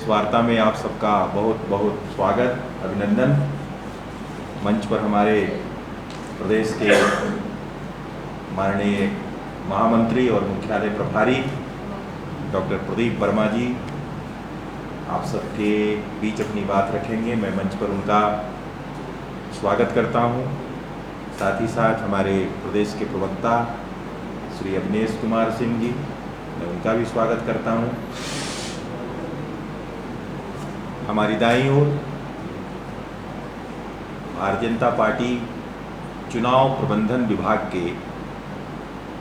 इस वार्ता में आप सबका बहुत बहुत स्वागत, अभिनंदन। मंच पर हमारे प्रदेश के माननीय महामंत्री और मुख्यालय प्रभारी डॉक्टर प्रदीप वर्मा जी आप सबके बीच अपनी बात रखेंगे। मैं मंच पर उनका स्वागत करता हूं। साथ ही साथ हमारे प्रदेश के प्रवक्ता श्री अवनेश कुमार सिंह जी, मैं उनका भी स्वागत करता हूं। हमारी दाईं ओर भारतीय जनता पार्टी चुनाव प्रबंधन विभाग के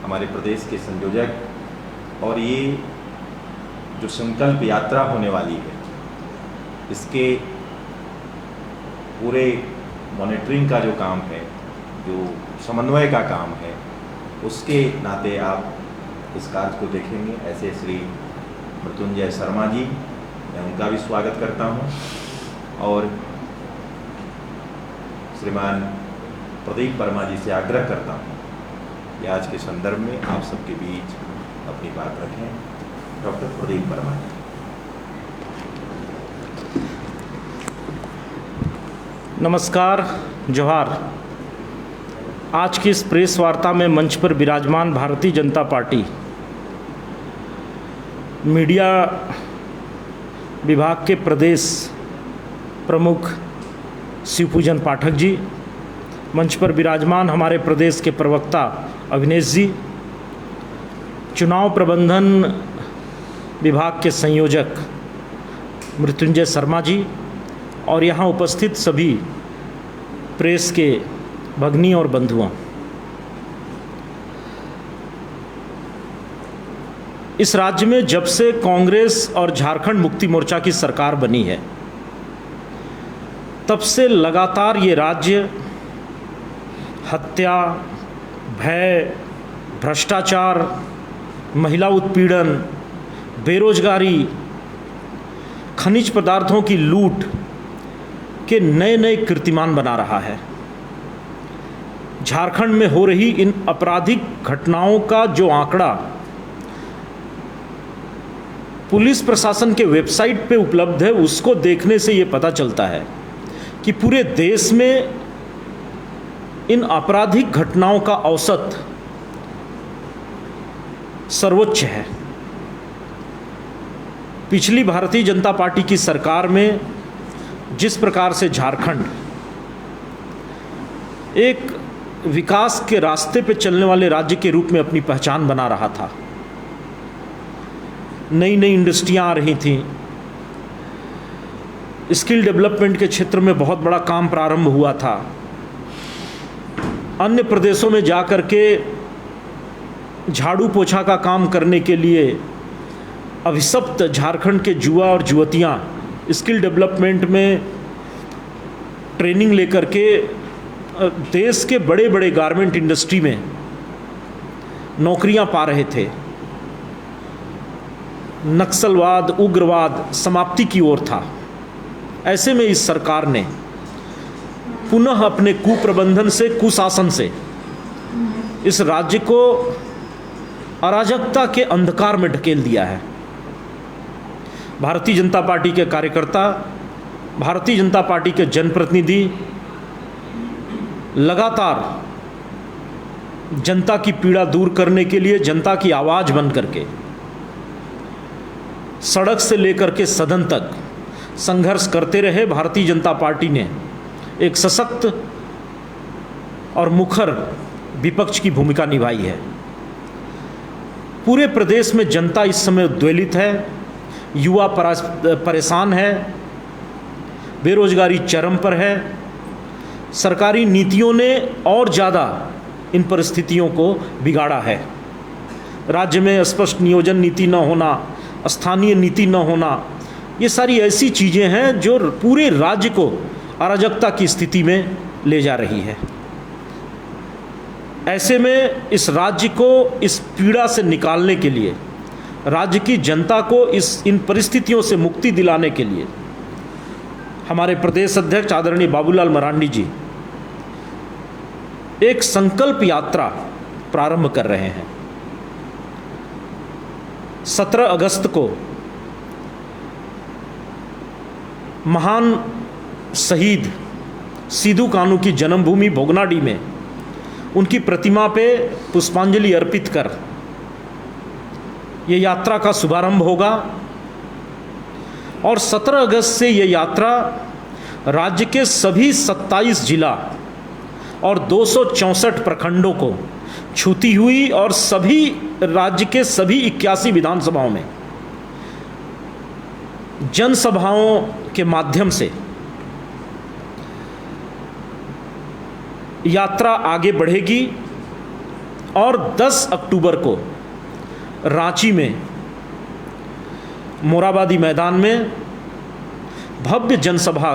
हमारे प्रदेश के संयोजक, और ये जो संकल्प यात्रा होने वाली है इसके पूरे मॉनिटरिंग का जो काम है, जो समन्वय का काम है, उसके नाते आप इस कार्य को देखेंगे। ऐसे श्री मृत्युंजय शर्मा जी, मैं उनका भी स्वागत करता हूं, और श्रीमान प्रदीप वर्मा जी से आग्रह करता हूं कि आज के संदर्भ में आप सबके बीच अपनी बात रखें। डॉक्टर प्रदीप वर्मा जी। नमस्कार, जोहार। आज की इस प्रेस वार्ता में मंच पर विराजमान भारतीय जनता पार्टी मीडिया विभाग के प्रदेश प्रमुख शिवपूजन पाठक जी, मंच पर विराजमान हमारे प्रदेश के प्रवक्ता अवनेश जी, चुनाव प्रबंधन विभाग के संयोजक मृत्युंजय शर्मा जी, और यहाँ उपस्थित सभी प्रेस के भगिनी और बंधुओं। इस राज्य में जब से कांग्रेस और झारखंड मुक्ति मोर्चा की सरकार बनी है, तब से लगातार ये राज्य हत्या, भय, भ्रष्टाचार, महिला उत्पीड़न, बेरोजगारी, खनिज पदार्थों की लूट के नए नए कीर्तिमान बना रहा है। झारखंड में हो रही इन आपराधिक घटनाओं का जो आंकड़ा पुलिस प्रशासन के वेबसाइट पे उपलब्ध है, उसको देखने से ये पता चलता है कि पूरे देश में इन आपराधिक घटनाओं का औसत सर्वोच्च है। पिछली भारतीय जनता पार्टी की सरकार में जिस प्रकार से झारखंड एक विकास के रास्ते पे चलने वाले राज्य के रूप में अपनी पहचान बना रहा था, नई नई इंडस्ट्रियां आ रही थीं, स्किल डेवलपमेंट के क्षेत्र में बहुत बड़ा काम प्रारंभ हुआ था, अन्य प्रदेशों में जाकर के झाड़ू पोछा का काम करने के लिए अभिशप्त झारखंड के युवा और युवतियां स्किल डेवलपमेंट में ट्रेनिंग लेकर के देश के बड़े बड़े गारमेंट इंडस्ट्री में नौकरियां पा रहे थे। नक्सलवाद, उग्रवाद समाप्ति की ओर था। ऐसे में इस सरकार ने पुनः अपने कुप्रबंधन से, कुशासन से इस राज्य को अराजकता के अंधकार में ढकेल दिया है। भारतीय जनता पार्टी के कार्यकर्ता, भारतीय जनता पार्टी के जनप्रतिनिधि लगातार जनता की पीड़ा दूर करने के लिए जनता की आवाज़ बन करके सड़क से लेकर के सदन तक संघर्ष करते रहे। भारतीय जनता पार्टी ने एक सशक्त और मुखर विपक्ष की भूमिका निभाई है। पूरे प्रदेश में जनता इस समय उद्वेलित है, युवा परेशान है, बेरोजगारी चरम पर है। सरकारी नीतियों ने और ज़्यादा इन परिस्थितियों को बिगाड़ा है। राज्य में स्पष्ट नियोजन नीति न होना, स्थानीय नीति न होना, ये सारी ऐसी चीज़ें हैं जो पूरे राज्य को अराजकता की स्थिति में ले जा रही है। ऐसे में इस राज्य को इस पीड़ा से निकालने के लिए, राज्य की जनता को इन परिस्थितियों से मुक्ति दिलाने के लिए हमारे प्रदेश अध्यक्ष आदरणीय बाबूलाल मरांडी जी एक संकल्प यात्रा प्रारंभ कर रहे हैं। 17 अगस्त को महान शहीद सिद्धू कान्हू की जन्मभूमि भोगनाडीह में उनकी प्रतिमा पे पुष्पांजलि अर्पित कर ये यात्रा का शुभारंभ होगा और 17 अगस्त से ये यात्रा राज्य के सभी 27 जिला और 264 प्रखंडों को छूती हुई और सभी राज्य के सभी 81 विधानसभाओं में जनसभाओं के माध्यम से यात्रा आगे बढ़ेगी और 10 अक्टूबर को रांची में मोराबादी मैदान में भव्य जनसभा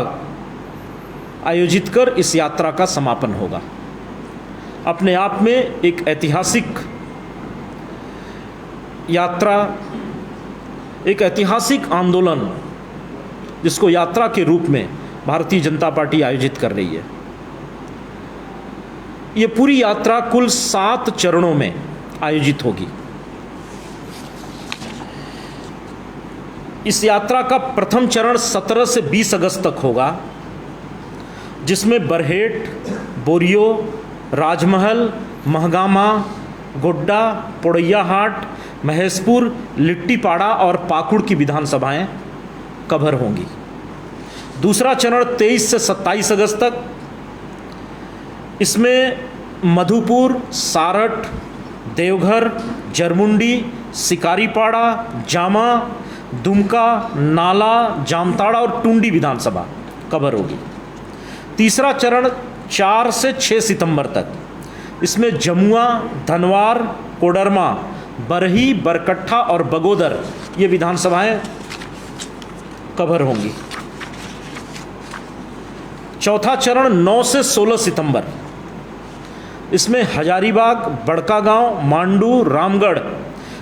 आयोजित कर इस यात्रा का समापन होगा। अपने आप में एक ऐतिहासिक यात्रा, एक ऐतिहासिक आंदोलन जिसको यात्रा के रूप में भारतीय जनता पार्टी आयोजित कर रही है। ये पूरी यात्रा कुल 7 चरणों में आयोजित होगी। इस यात्रा का प्रथम चरण 17 से 20 अगस्त तक होगा, जिसमें बरहेट, बोरियो, राजमहल, महगामा, गोड्डा, पोड़ैयाहाट, महेशपुर, लिट्टीपाड़ा और पाकुड़ की विधानसभाएं कवर होंगी। दूसरा चरण 23 से 27 अगस्त तक, इसमें मधुपुर, सारठ, देवघर, जरमुंडी, शिकारीपाड़ा, जामा, दुमका, नाला, जामताड़ा और टुंडी विधानसभा कवर होगी। तीसरा चरण 4 से 6 सितंबर तक, इसमें जमुआ, धनवार, कोडरमा, बरही, बरकट्ठा और बगोदर ये विधानसभाएं कवर होंगी। चौथा चरण 9 से 16 सितंबर, इसमें हजारीबाग, बड़कागांव, मांडू, रामगढ़,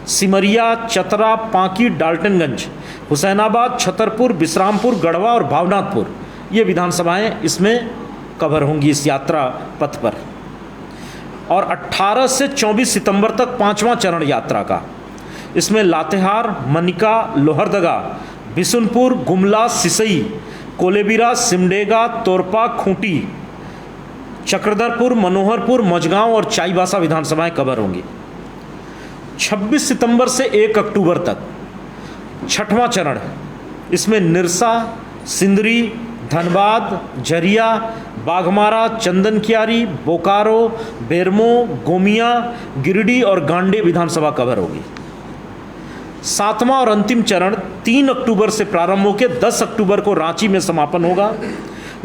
सिमरिया, चतरा, पांकी, डाल्टनगंज, हुसैनाबाद, छतरपुर, बिश्रामपुर, गढ़वा और भावनाथपुर ये विधानसभाएं इसमें कवर होंगी इस यात्रा पथ पर। और 18 से 24 सितंबर तक 5वां चरण यात्रा का, इसमें लातेहार, मनिका, लोहरदगा, बिशुनपुर, गुमला, सिसई, कोलेबिरा, सिमडेगा, तोरपा, खूंटी, चक्रधरपुर, मनोहरपुर, मझगांव और चाईबासा विधानसभाएं कवर होंगी। 26 सितंबर से 1 अक्टूबर तक 6वां चरण, इसमें निरसा, सिंदरी, धनबाद, झरिया, बाघमारा, चंदनकियारी, बोकारो, बेरमो, गोमिया, गिरिडीह और गांडे विधानसभा कवर होगी। 7वां और अंतिम चरण 3 अक्टूबर से प्रारंभ होकर 10 अक्टूबर को रांची में समापन होगा।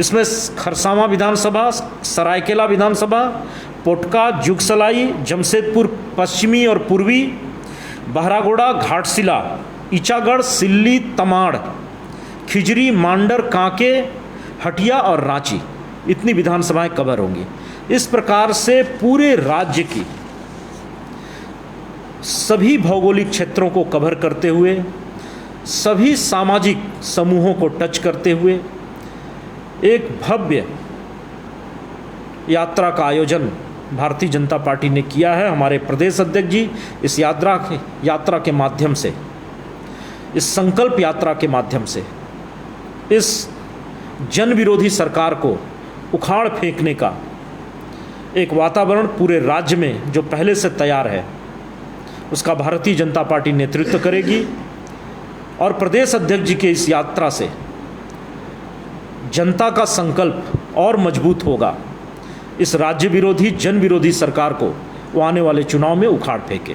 इसमें खरसावां विधानसभा, सरायकेला विधानसभा, पोटका, जुगसलाई, जमशेदपुर पश्चिमी और पूर्वी, बहरागोड़ा, घाटशिला, ईचागढ़, सिल्ली, तमाड़, खिजरी, मांडर, कांके, हटिया और रांची इतनी विधानसभाएं कवर होंगी। इस प्रकार से पूरे राज्य की सभी भौगोलिक क्षेत्रों को कवर करते हुए, सभी सामाजिक समूहों को टच करते हुए एक भव्य यात्रा का आयोजन भारतीय जनता पार्टी ने किया है। हमारे प्रदेश अध्यक्ष जी इस यात्रा के माध्यम से, इस संकल्प यात्रा के माध्यम से इस जन विरोधी सरकार को उखाड़ फेंकने का एक वातावरण पूरे राज्य में जो पहले से तैयार है, उसका भारतीय जनता पार्टी नेतृत्व करेगी। और प्रदेश अध्यक्ष जी के इस यात्रा से जनता का संकल्प और मजबूत होगा। इस राज्य विरोधी, जन विरोधी सरकार को वो आने वाले चुनाव में उखाड़ फेंके।